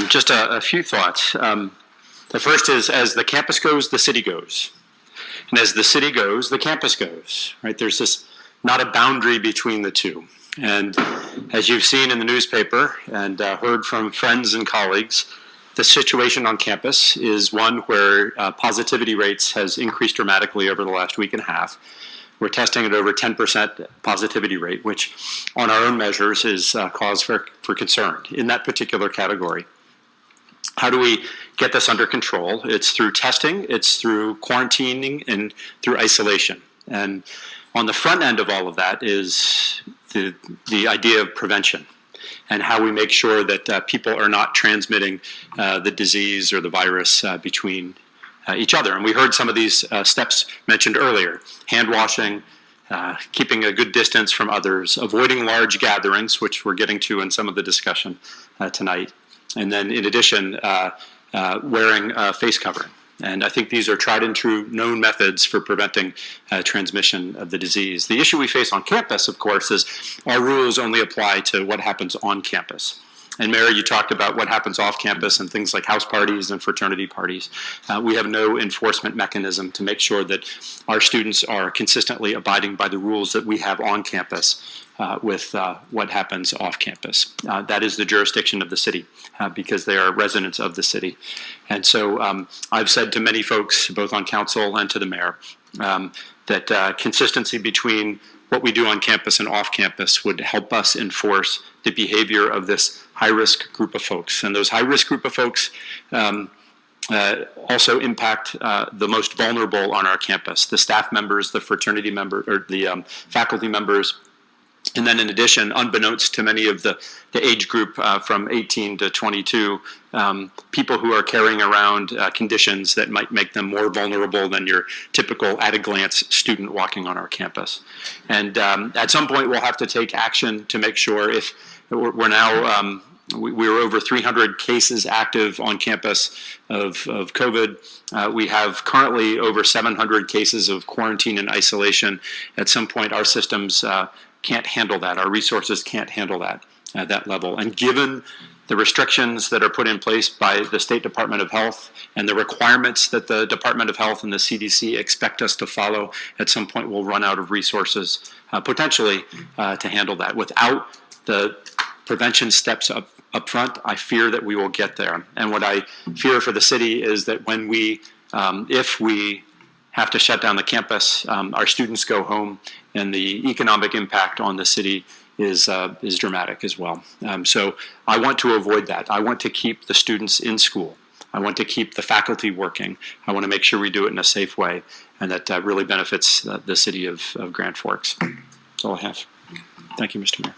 Just a few thoughts. The first is, as the campus goes, the city goes. And as the city goes, the campus goes, right? There's not a boundary between the two. And as you've seen in the newspaper and heard from friends and colleagues, the situation on campus is one where positivity rates has increased dramatically over the last week and a half. We're testing at over 10% positivity rate, which on our own measures is cause for concern in that particular category. How do we get this under control? It's through testing, it's through quarantining, and through isolation. And on the front end of all of that is the idea of prevention and how we make sure that people are not transmitting the disease or the virus between each other. And we heard some of these steps mentioned earlier: hand washing, keeping a good distance from others, avoiding large gatherings, which we're getting to in some of the discussion tonight. And then in addition, wearing a face covering. And I think these are tried and true known methods for preventing transmission of the disease. The issue we face on campus, of course, is our rules only apply to what happens on campus. And Mary, you talked about what happens off campus and things like house parties and fraternity parties. We have no enforcement mechanism to make sure that our students are consistently abiding by the rules that we have on campus with what happens off campus. That is the jurisdiction of the city because they are residents of the city. And so I've said to many folks, both on council and to the mayor, that consistency between what we do on campus and off campus would help us enforce the behavior of this high-risk group of folks. And those high-risk group of folks also impact the most vulnerable on our campus: the staff members, the fraternity members, or the faculty members. And then in addition, unbeknownst to many of the age group from 18 to 22, people who are carrying around conditions that might make them more vulnerable than your typical at-a-glance student walking on our campus. And at some point, we'll have to take action to make sure if we're now, we're over 300 cases active on campus of COVID. We have currently over 700 cases of quarantine and isolation. At some point, our systems can't handle that. Our resources can't handle that at that level. And given the restrictions that are put in place by the State Department of Health and the requirements that the Department of Health and the CDC expect us to follow, at some point we'll run out of resources potentially to handle that. Without the prevention steps up front, I fear that we will get there. And what I fear for the city is that when we, if we have to shut down the campus, our students go home, and the economic impact on the city is dramatic as well. So I want to avoid that. I want to keep the students in school. I want to keep the faculty working. I want to make sure we do it in a safe way, and that really benefits the city of Grand Forks. That's all I have. Thank you, Mr. Mayor.